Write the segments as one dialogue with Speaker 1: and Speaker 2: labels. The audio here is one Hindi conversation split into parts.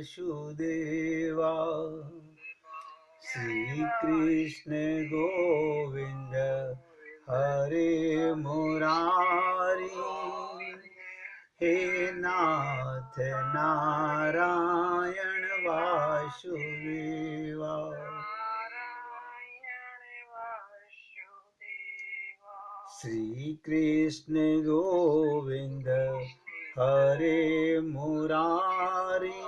Speaker 1: वासुदेवा। श्री कृष्ण गोविंद हरे मुरारी, हे नाथ नारायण वासुदेवा। श्री कृष्ण गोविंद हरे मुरारी,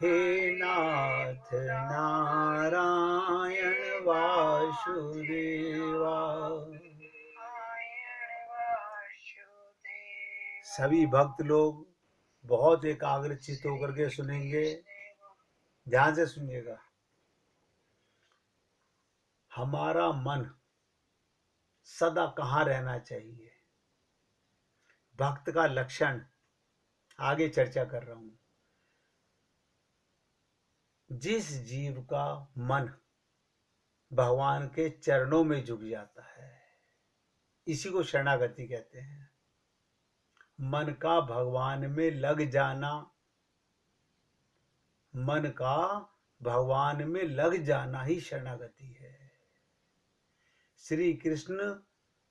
Speaker 1: हे नाथ नारायण वासुदेवा। सभी भक्त लोग बहुत एकाग्रचित होकर के सुनेंगे, ध्यान से सुनिएगा। हमारा मन सदा कहाँ रहना चाहिए, भक्त का लक्षण आगे चर्चा कर रहा हूं। जिस जीव का मन भगवान के चरणों में झुक जाता है, इसी को शरणागति कहते हैं। मन का भगवान में लग जाना, मन का भगवान में लग जाना ही शरणागति है। श्री कृष्ण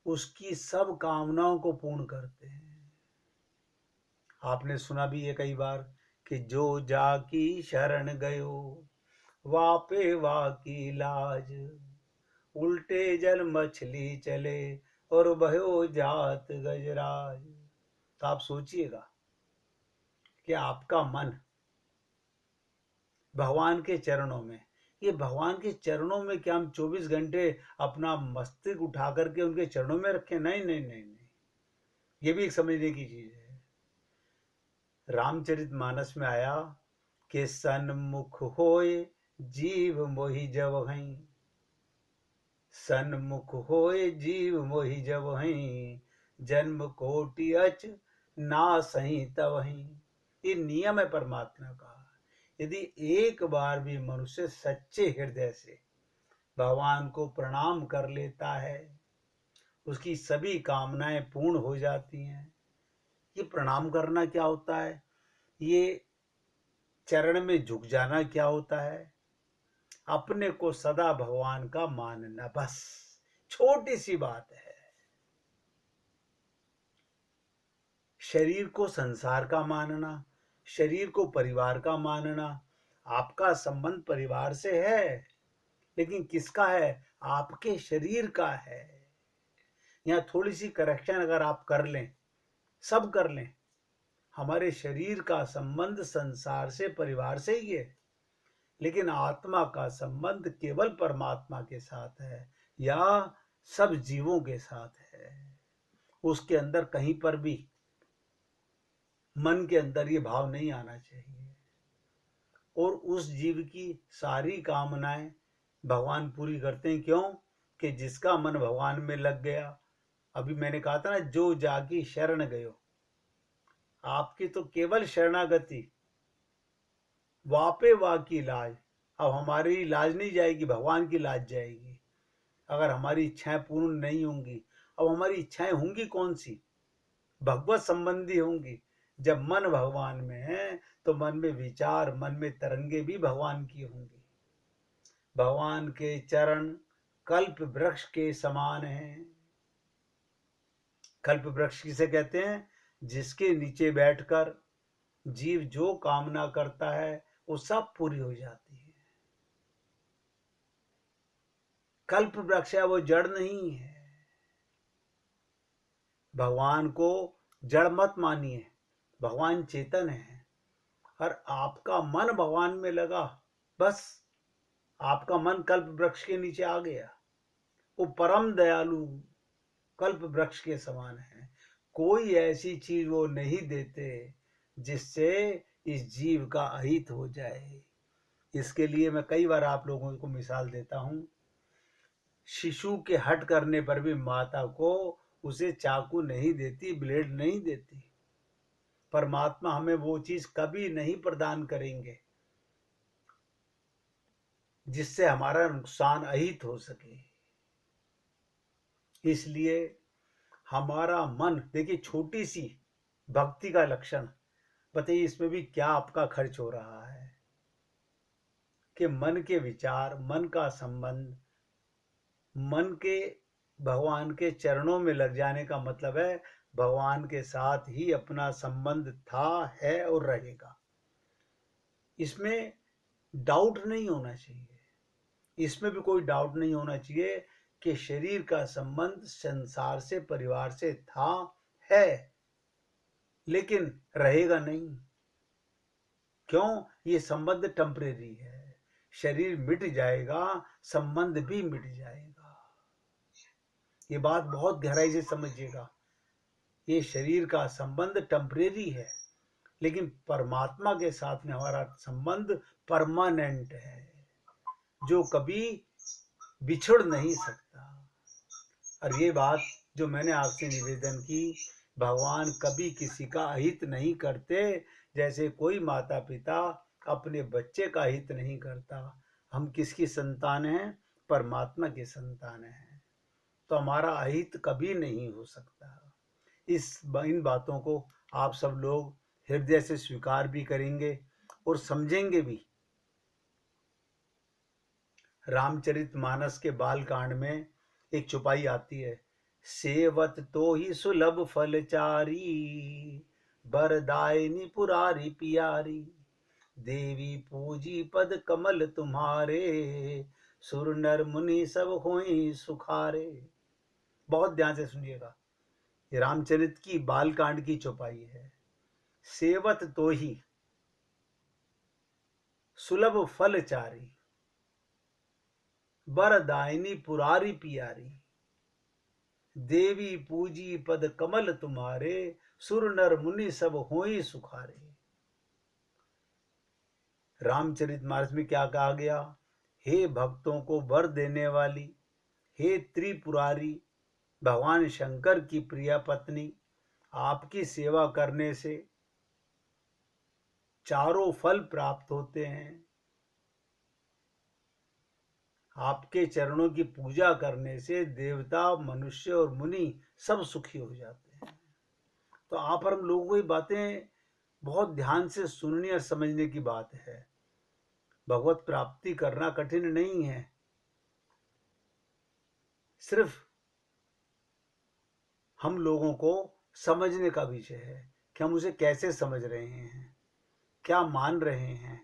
Speaker 1: उसकी सब कामनाओं को पूर्ण करते हैं। आपने सुना भी है कई बार कि जो जाकी शरण गयो वापे वाकी लाज, उल्टे जल मछली चले और भयो जात गजराज। तो आप सोचिएगा कि आपका मन भगवान के चरणों में, ये भगवान के चरणों में क्या हम 24 घंटे अपना मस्तिष्क उठा करके उनके चरणों में रखें? नहीं नहीं नहीं नहीं, ये भी एक समझने की चीज है। रामचरितमानस में आया कि सन्मुख होए जीव मोहि जब हई, सन्मुख होए जीव मोहि जब हई, जन्म कोटि अच ना सही तब हई। ये नियम है परमात्मा का। यदि एक बार भी मनुष्य सच्चे हृदय से भगवान को प्रणाम कर लेता है, उसकी सभी कामनाएं पूर्ण हो जाती हैं। ये प्रणाम करना क्या होता है, ये चरण में झुक जाना क्या होता है? अपने को सदा भगवान का मानना, बस छोटी सी बात है। शरीर को संसार का मानना, शरीर को परिवार का मानना। आपका संबंध परिवार से है, लेकिन किसका है? आपके शरीर का है। यहाँ थोड़ी सी करेक्शन अगर आप कर लें, सब कर लें, हमारे शरीर का संबंध संसार से, परिवार से ही है, लेकिन आत्मा का संबंध केवल परमात्मा के साथ है या सब जीवों के साथ है। उसके अंदर कहीं पर भी मन के अंदर ये भाव नहीं आना चाहिए। और उस जीव की सारी कामनाएं भगवान पूरी करते हैं। क्यों? कि जिसका मन भगवान में लग गया। अभी मैंने कहा था ना, जो जागी शरण गयो। आपकी तो केवल शरणागति, वापे वा की लाज। अब हमारी लाज नहीं जाएगी, भगवान की लाज जाएगी। अगर हमारी इच्छाएं पूर्ण नहीं होंगी, अब हमारी इच्छाएं होंगी कौन सी? भगवत संबंधी होंगी। जब मन भगवान में है तो मन में विचार, मन में तरंगे भी भगवान की होंगी। भगवान के चरण कल्प वृक्ष के समान हैं। कल्प वृक्ष किसे कहते हैं? जिसके नीचे बैठकर जीव जो कामना करता है वो सब पूरी हो जाती है। कल्प वृक्ष है, वो जड़ नहीं है। भगवान को जड़ मत मानिए, भगवान चेतन है। और आपका मन भगवान में लगा, बस आपका मन कल्प वृक्ष के नीचे आ गया। वो परम दयालु कल्प वृक्ष के समान है। कोई ऐसी चीज वो नहीं देते जिससे इस जीव का अहित हो जाए। इसके लिए मैं कई बार आप लोगों को मिसाल देता हूं। शिशु के हट करने पर भी माता को उसे चाकू नहीं देती, ब्लेड नहीं देती। परमात्मा हमें वो चीज कभी नहीं प्रदान करेंगे जिससे हमारा नुकसान अहित हो सके। इसलिए हमारा मन, देखिए छोटी सी भक्ति का लक्षण, बताइए इसमें भी क्या आपका खर्च हो रहा है कि मन के विचार, मन का संबंध, मन के भगवान के चरणों में लग जाने का मतलब है भगवान के साथ ही अपना संबंध था, है और रहेगा। इसमें डाउट नहीं होना चाहिए, इसमें भी कोई डाउट नहीं होना चाहिए कि शरीर का संबंध संसार से, परिवार से था, है, लेकिन रहेगा नहीं। क्यों? ये संबंध टेम्परेरी है। शरीर मिट जाएगा, संबंध भी मिट जाएगा। ये बात बहुत गहराई से समझिएगा। ये शरीर का संबंध टेम्परेरी है, लेकिन परमात्मा के साथ में हमारा संबंध परमानेंट है, जो कभी बिछुड़ नहीं सकता। और ये बात जो मैंने आपसे निवेदन की, भगवान कभी किसी का अहित नहीं करते, जैसे कोई माता पिता अपने बच्चे का हित नहीं करता। हम किसकी संतान हैं? परमात्मा की संतान हैं, तो हमारा अहित कभी नहीं हो सकता। इन बातों को आप सब लोग हृदय से स्वीकार भी करेंगे और समझेंगे भी। रामचरितमानस के बाल कांड में एक चौपाई आती है, सेवत तो ही सुलभ फलचारी, बरदायनी पुरारी पियारी, देवी पूजी पद कमल तुम्हारे, सुर नर मुनि सब होई सुखारे। बहुत ध्यान से सुनिएगा, ये रामचरित की बालकांड की चौपाई है। सेवत तो ही सुलभ फलचारी, बरदायनी पुरारी पियारी, देवी पूजी पद कमल तुम्हारे, सुर नर मुनि सब होई सुखारे। रामचरितमानस में क्या कहा गया? हे भक्तों को वर देने वाली, हे त्रिपुरारी, भगवान शंकर की प्रिय पत्नी, आपकी सेवा करने से चारों फल प्राप्त होते हैं। आपके चरणों की पूजा करने से देवता, मनुष्य और मुनि सब सुखी हो जाते हैं। तो आप और हम लोगों को ये बातें बहुत ध्यान से सुननी और समझने की बात है। भगवत प्राप्ति करना कठिन नहीं है, सिर्फ हम लोगों को समझने का विषय है कि हम उसे कैसे समझ रहे हैं, क्या मान रहे हैं,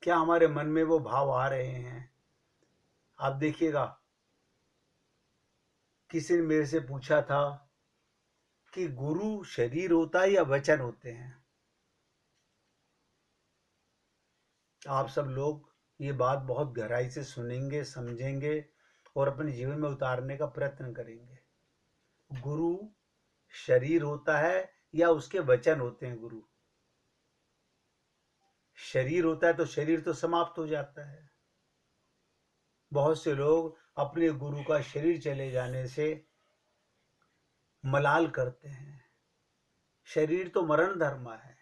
Speaker 1: क्या हमारे मन में वो भाव आ रहे हैं। आप देखिएगा, किसी ने मेरे से पूछा था कि गुरु शरीर होता है या वचन होते हैं। आप सब लोग ये बात बहुत गहराई से सुनेंगे, समझेंगे और अपने जीवन में उतारने का प्रयत्न करेंगे। गुरु शरीर होता है या उसके वचन होते हैं? गुरु शरीर होता है तो शरीर तो समाप्त हो जाता है। बहुत से लोग अपने गुरु का शरीर चले जाने से मलाल करते हैं। शरीर तो मरण धर्म है,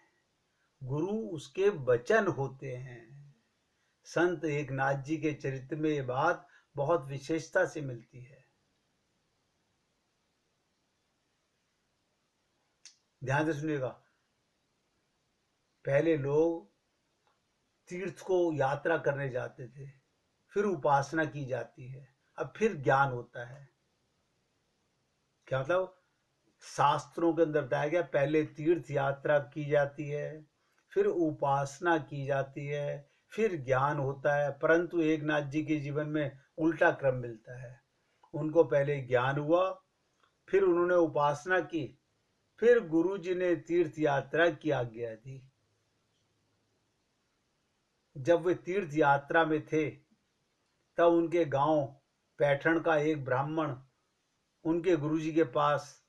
Speaker 1: गुरु उसके वचन होते हैं। संत एकनाथ जी के चरित्र में ये बात बहुत विशेषता से मिलती है। ध्यान से सुनिएगा, पहले लोग तीर्थ को यात्रा करने जाते थे, फिर उपासना की जाती है, अब फिर ज्ञान होता है। क्या मतलब? शास्त्रों के अंदर बताया गया पहले तीर्थ यात्रा की जाती है, फिर उपासना की जाती है, फिर ज्ञान होता है। परंतु एकनाथ जी के जीवन में उल्टा क्रम मिलता है। उनको पहले ज्ञान हुआ, फिर उन्होंने उपासना की, फिर गुरु जी ने तीर्थ यात्रा की आज्ञा दी। जब वे तीर्थ यात्रा में थे तब उनके गांव पैठण का एक ब्राह्मण उनके गुरुजी के पास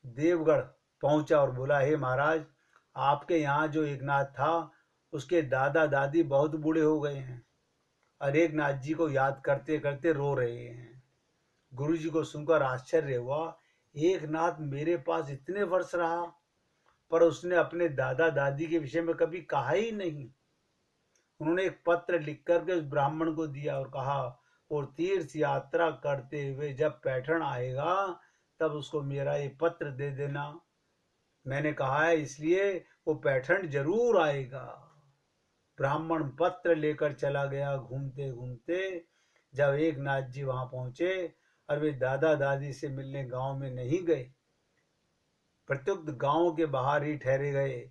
Speaker 1: देवगढ़ पहुंचा और बोला, हे महाराज, आपके यहाँ जो एकनाथ था उसके दादा दादी बहुत बूढ़े हो गए हैं और एकनाथ जी को याद करते करते रो रहे हैं। गुरुजी को सुनकर आश्चर्य हुआ, एकनाथ मेरे पास इतने वर्ष रहा पर उसने अपने दादा दादी के विषय में कभी कहा ही नहीं। उन्होंने एक पत्र लिख करके उस ब्राह्मण को दिया और कहा, और तीर्थ यात्रा करते हुए जब पैठण आएगा तब उसको मेरा ये पत्र दे देना। मैंने कहा है इसलिए वो पैठण जरूर आएगा। ब्राह्मण पत्र लेकर चला गया। घूमते घूमते जब एकनाथ जी वहां पहुंचे और वे दादा दादी से मिलने गांव में नहीं गए, प्रत्युक्त गांव के बाहर ही ठहरे गए।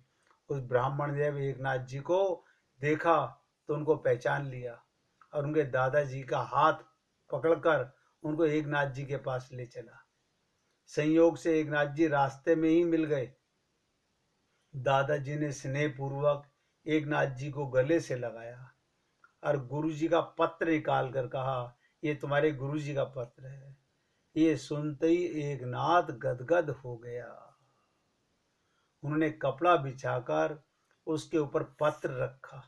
Speaker 1: उस ब्राह्मण ने जब एकनाथ जी को देखा तो उनको पहचान लिया और उनके दादाजी का हाथ पकड़कर उनको एकनाथ जी के पास ले चला। संयोग से एकनाथ जी रास्ते में ही मिल गए। दादाजी ने स्नेहपूर्वक एकनाथ जी को गले से लगाया और गुरु जी का पत्र निकाल कर कहा, ये तुम्हारे गुरु जी का पत्र है। ये सुनते ही एकनाथ गदगद हो गया। उन्होंने कपड़ा बिछाकर उसके ऊपर पत्र रखा।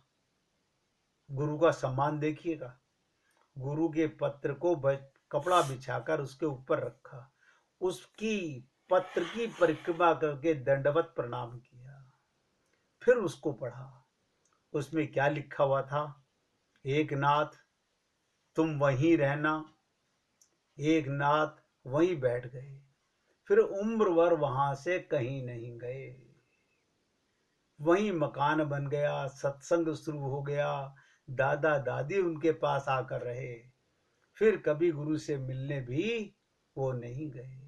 Speaker 1: गुरु का सम्मान देखिएगा। गुरु के पत्र को कपड़ा बिछाकर उसके ऊपर रखा, उसकी पत्र की परिक्रमा करके दंडवत प्रणाम किया, फिर उसको पढ़ा। उसमें क्या लिखा हुआ था? एकनाथ तुम वहीं रहना। एकनाथ वहीं बैठ गए, फिर उम्र भर वहां से कहीं नहीं गए। वहीं मकान बन गया, सत्संग शुरू हो गया, दादा दादी उनके पास आकर रहे। फिर कभी गुरु से मिलने भी वो नहीं गए।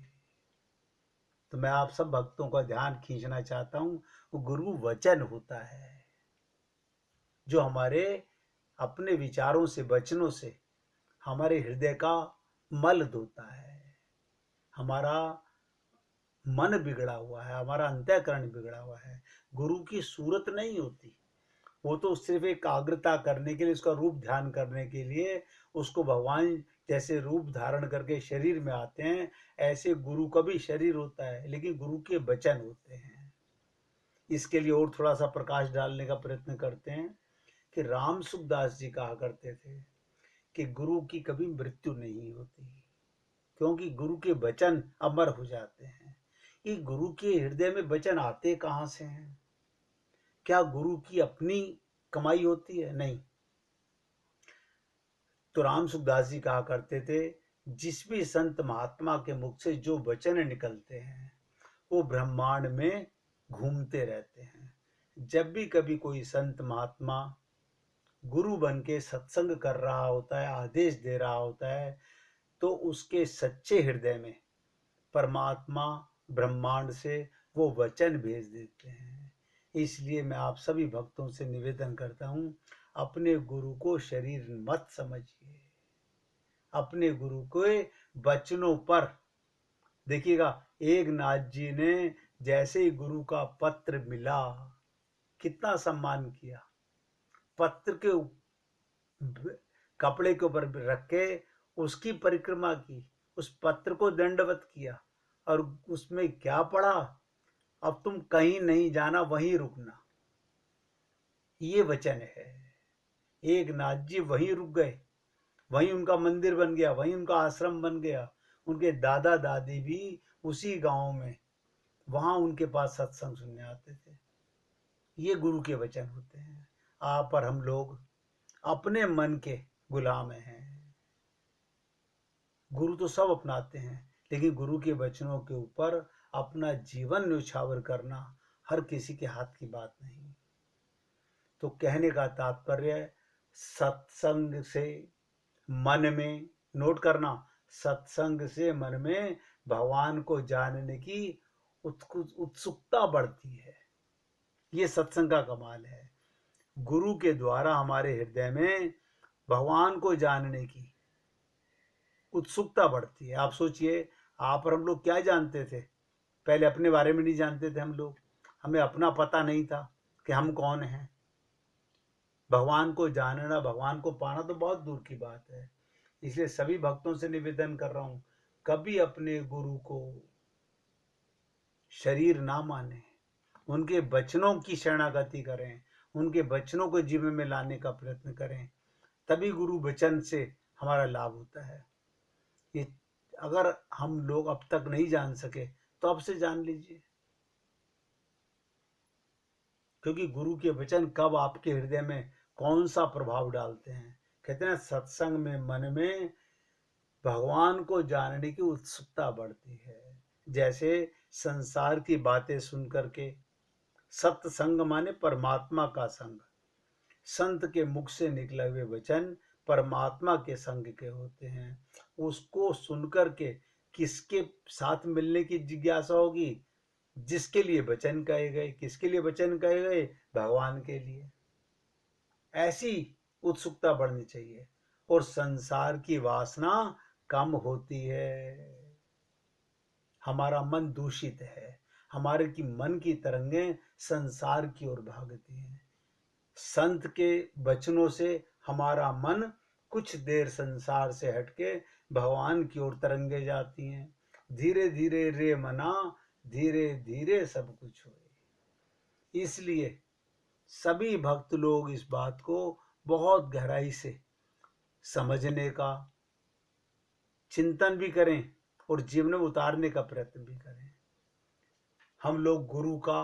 Speaker 1: तो मैं आप सब भक्तों का ध्यान खींचना चाहता हूं, वो गुरु वचन होता है जो हमारे अपने विचारों से, वचनों से हमारे हृदय का मल धोता है। हमारा मन बिगड़ा हुआ है, हमारा अंतःकरण बिगड़ा हुआ है। गुरु की सूरत नहीं होती, वो तो सिर्फ एकाग्रता करने के लिए, उसका रूप ध्यान करने के लिए उसको भगवान जैसे रूप धारण करके शरीर में आते हैं, ऐसे गुरु का भी शरीर होता है, लेकिन गुरु के वचन होते हैं। इसके लिए और थोड़ा सा प्रकाश डालने का प्रयत्न करते हैं कि राम सुखदास जी कहा करते थे कि गुरु की कभी मृत्यु नहीं होती, क्योंकि गुरु के वचन अमर हो जाते हैं। ये गुरु के हृदय में वचन आते कहां से हैं? क्या गुरु की अपनी कमाई होती है? नहीं। तो राम सुखदास जी कहा करते थे, जिस भी संत महात्मा के मुख से जो वचन निकलते हैं वो ब्रह्मांड में घूमते रहते हैं। जब भी कभी कोई संत महात्मा गुरु बन के सत्संग कर रहा होता है, आदेश दे रहा होता है, तो उसके सच्चे हृदय में परमात्मा ब्रह्मांड से वो वचन भेज देते हैं। इसलिए मैं आप सभी भक्तों से निवेदन करता हूं, अपने गुरु को शरीर मत समझिए। अपने गुरु के वचनों पर देखिएगा, एकनाथ जी ने जैसे ही गुरु का पत्र मिला कितना सम्मान किया। पत्र के कपड़े के ऊपर रख के उसकी परिक्रमा की, उस पत्र को दंडवत किया और उसमें क्या पढ़ा? अब तुम कहीं नहीं जाना, वहीं रुकना। ये वचन है। एकनाथ जी वहीं रुक गए, वहीं उनका मंदिर बन गया, वहीं उनका आश्रम बन गया। उनके दादा दादी भी उसी गांव में, वहां उनके पास सत्संग सुनने आते थे। ये गुरु के वचन होते हैं। आप और हम लोग अपने मन के गुलाम हैं। गुरु तो सब अपनाते हैं, लेकिन गुरु के वचनों के ऊपर अपना जीवन न्यौछावर करना हर किसी के हाथ की बात नहीं। तो कहने का तात्पर्य है, सत्संग से मन में, नोट करना, सत्संग से मन में भगवान को जानने की उत्सुकता बढ़ती है। ये सत्संग का कमाल है। गुरु के द्वारा हमारे हृदय में भगवान को जानने की उत्सुकता बढ़ती है। आप सोचिए, आप और हम लोग क्या जानते थे? पहले अपने बारे में नहीं जानते थे हम लोग, हमें अपना पता नहीं था कि हम कौन हैं। भगवान को जानना, भगवान को पाना तो बहुत दूर की बात है। इसलिए सभी भक्तों से निवेदन कर रहा हूं, कभी अपने गुरु को शरीर ना माने, उनके वचनों की शरणागति करें, उनके वचनों को जीवन में लाने का प्रयत्न करें, तभी गुरु वचन से हमारा लाभ होता है। ये अगर हम लोग अब तक नहीं जान सके तो अब से जान लीजिए, क्योंकि गुरु के वचन कब आपके हृदय में कौन सा प्रभाव डालते हैं। कहते हैं सत्संग में मन में भगवान को जानने की उत्सुकता बढ़ती है। जैसे संसार की बातें सुन करके, सत्संग माने परमात्मा का संग, संत के मुख से निकले हुए वचन परमात्मा के संग के होते हैं। उसको सुनकर के किसके साथ मिलने की जिज्ञासा होगी? जिसके लिए वचन कहे गए। किसके लिए वचन कहे गए? भगवान के लिए। ऐसी उत्सुकता बढ़नी चाहिए और संसार की वासना कम होती है। हमारा मन दूषित है, हमारे की मन की तरंगें संसार की ओर भागती हैं। संत के वचनों से हमारा मन कुछ देर संसार से हटके भगवान की ओर तरंगे जाती हैं। धीरे धीरे रे मना, धीरे धीरे सब कुछ होए। इसलिए सभी भक्त लोग इस बात को बहुत गहराई से समझने का चिंतन भी करें और जीवन में उतारने का प्रयत्न भी करें। हम लोग गुरु का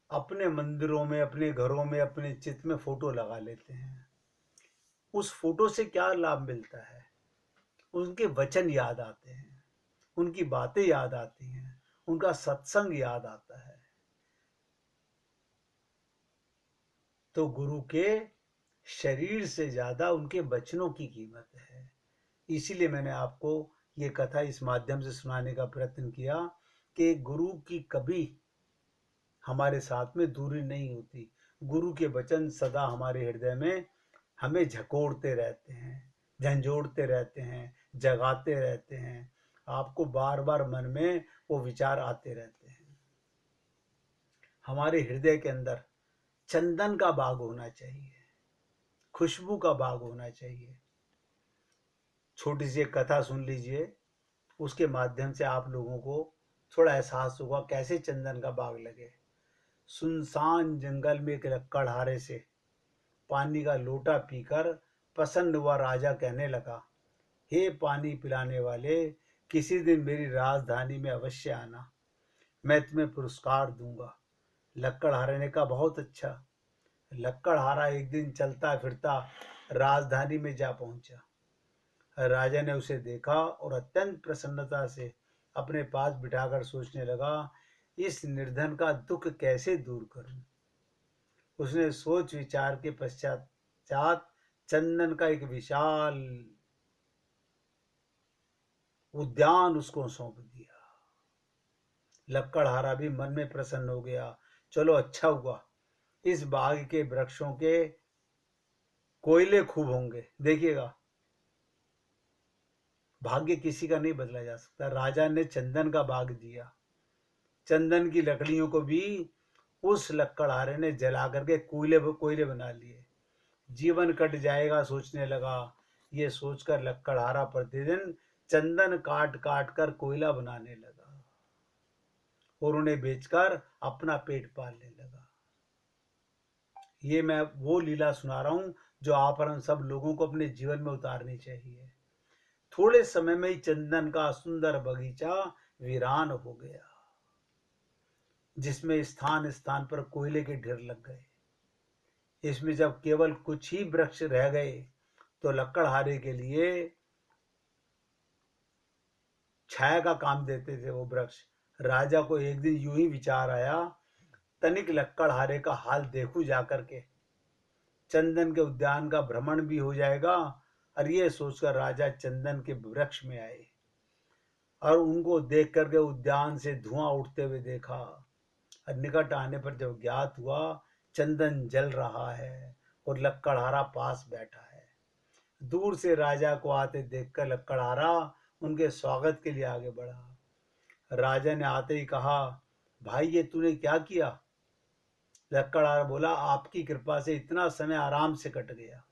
Speaker 1: अपने मंदिरों में, अपने घरों में, अपने चित्त में फोटो लगा लेते हैं। उस फोटो से क्या लाभ मिलता है? उनके वचन याद आते हैं, उनकी बातें याद आती हैं, उनका सत्संग याद आता है। तो गुरु के शरीर से ज्यादा उनके वचनों की कीमत है। इसीलिए मैंने आपको ये कथा इस माध्यम से सुनाने का प्रयत्न किया कि गुरु की कभी हमारे साथ में दूरी नहीं होती। गुरु के वचन सदा हमारे हृदय में हमें झकोड़ते रहते हैं, झंझोड़ते रहते हैं, जगाते रहते हैं। आपको बार बार मन में वो विचार आते रहते हैं। हमारे हृदय के अंदर चंदन का बाग होना चाहिए, खुशबू का बाग होना चाहिए। छोटी सी एक कथा सुन लीजिए, उसके माध्यम से आप लोगों को थोड़ा एहसास होगा कैसे चंदन का बाग लगे। सुनसान जंगल में एक लकड़हारे से पानी का लोटा पीकर प्रसन्न हुआ राजा कहने लगा, हे पानी पिलाने वाले, किसी दिन मेरी राजधानी में अवश्य आना, मैं तुम्हें पुरस्कार दूंगा। लकड़हारे ने कहा, बहुत अच्छा। लकड़हारा एक दिन चलता फिरता राजधानी में जा पहुंचा। राजा ने उसे देखा और अत्यंत प्रसन्नता से अपने पास बिठाकर सोचने लगा, इस निर्धन का दुख कैसे दूर करूं। उसने सोच विचार के पश्चात चंदन का एक विशाल उद्यान उसको सौंप दिया। लकड़हारा भी मन में प्रसन्न हो गया, चलो अच्छा हुआ, इस बाग के वृक्षों के कोयले खूब होंगे, देखिएगा। भाग्य किसी का नहीं बदला जा सकता। राजा ने चंदन का बाग दिया, चंदन की लकड़ियों को भी उस लकड़हारे ने जला करके कोयले बना लिए। जीवन कट जाएगा सोचने लगा। ये सोचकर लकड़हारा प्रतिदिन चंदन काट काट कर कोयला बनाने लगा और उन्हें बेचकर अपना पेट पालने लगा। ये मैं वो लीला सुना रहा हूं जो आप और हम सब लोगों को अपने जीवन में उतारनी चाहिए। थोड़े समय में ही चंदन का सुंदर बगीचा वीरान हो गया, जिसमें स्थान स्थान पर कोयले के ढेर लग गए। इसमें जब केवल कुछ ही वृक्ष रह गए तो लकड़हारे के लिए छाया का काम देते थे वो वृक्ष। राजा को एक दिन यूं ही विचार आया, तनिक लकड़हारे का हाल देखूं जाकर के, चंदन के उद्यान का भ्रमण भी हो जाएगा। और ये सोचकर राजा चंदन के वृक्ष में आए और उनको देख करके उद्यान से धुआं उठते हुए देखा। और निकट आने पर जब ज्ञात हुआ चंदन जल रहा है और लकड़हारा पास बैठा है। दूर से राजा को आते देखकर लकड़हारा उनके स्वागत के लिए आगे बढ़ा। राजा ने आते ही कहा, भाई ये तूने क्या किया? लकड़हारा बोला, आपकी कृपा से इतना समय आराम से कट गया।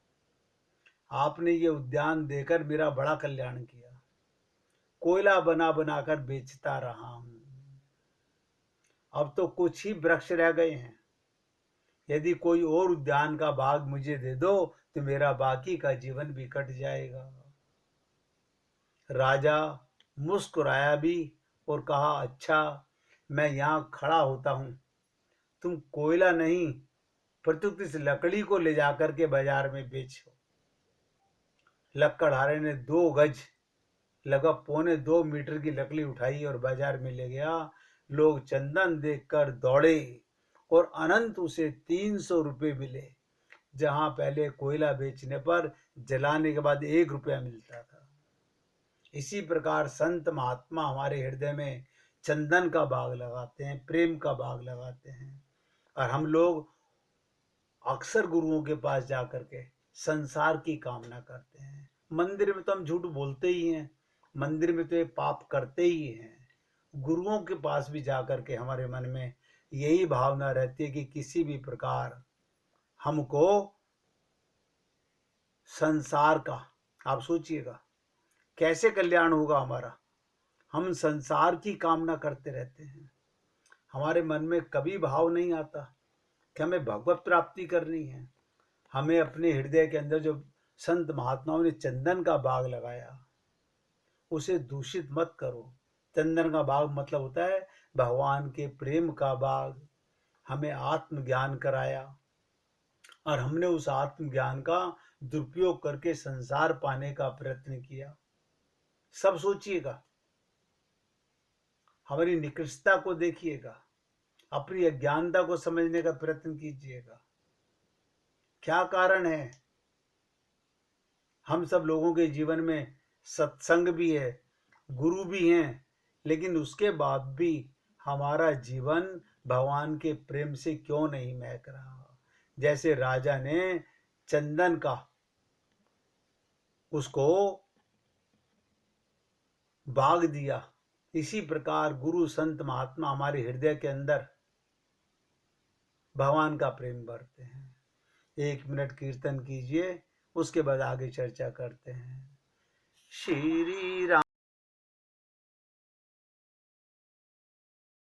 Speaker 1: आपने ये उद्यान देकर मेरा बड़ा कल्याण किया। कोयला बना बनाकर बेचता रहा हूं। अब तो कुछ ही वृक्ष रह गए हैं। यदि कोई और उद्यान का बाग मुझे दे दो तो मेरा बाकी का जीवन भी कट जाएगा। राजा मुस्कुराया भी और कहा, अच्छा, मैं यहां खड़ा होता हूं, तुम कोयला नहीं प्रत्युत इस लकड़ी को ले जाकर के बाजार में बेचो। लकड़हारे ने 2 गज लगभग 1.25 मीटर की लकड़ी उठाई और बाजार में ले गया। लोग चंदन देखकर दौड़े और अनंत उसे 300 रुपये मिले, जहां पहले कोयला बेचने पर जलाने के बाद 1 रुपया मिलता था। इसी प्रकार संत महात्मा हमारे हृदय में चंदन का बाग लगाते हैं, प्रेम का बाग लगाते हैं, और हम लोग अक्सर गुरुओं के पास जाकर के संसार की कामना करते हैं। मंदिर में तो हम झूठ बोलते ही हैं, मंदिर में तो ये पाप करते ही हैं। गुरुओं के पास भी जाकर के हमारे मन में यही भावना रहती है कि किसी भी प्रकार हमको संसार का, आप सोचिएगा कैसे कल्याण होगा हमारा। हम संसार की कामना करते रहते हैं, हमारे मन में कभी भाव नहीं आता कि हमें भगवत प्राप्ति करनी है। हमें अपने हृदय के अंदर जो संत महात्माओं ने चंदन का बाग लगाया उसे दूषित मत करो। चंदन का बाग मतलब होता है भगवान के प्रेम का बाग। हमें आत्मज्ञान कराया और हमने उस आत्मज्ञान का दुरुपयोग करके संसार पाने का प्रयत्न किया। सब सोचिएगा, हमारी निकृष्टता को देखिएगा, अपनी अज्ञानता को समझने का प्रयत्न कीजिएगा। क्या कारण है? हम सब लोगों के जीवन में सत्संग भी है, गुरु भी हैं, लेकिन उसके बाद भी हमारा जीवन भगवान के प्रेम से क्यों नहीं महक रहा? जैसे राजा ने चंदन का उसको बाग दिया, इसी प्रकार गुरु संत महात्मा हमारे हृदय के अंदर भगवान का प्रेम भरते हैं। 1 मिनट कीर्तन कीजिए, उसके बाद आगे चर्चा करते हैं। श्री राम।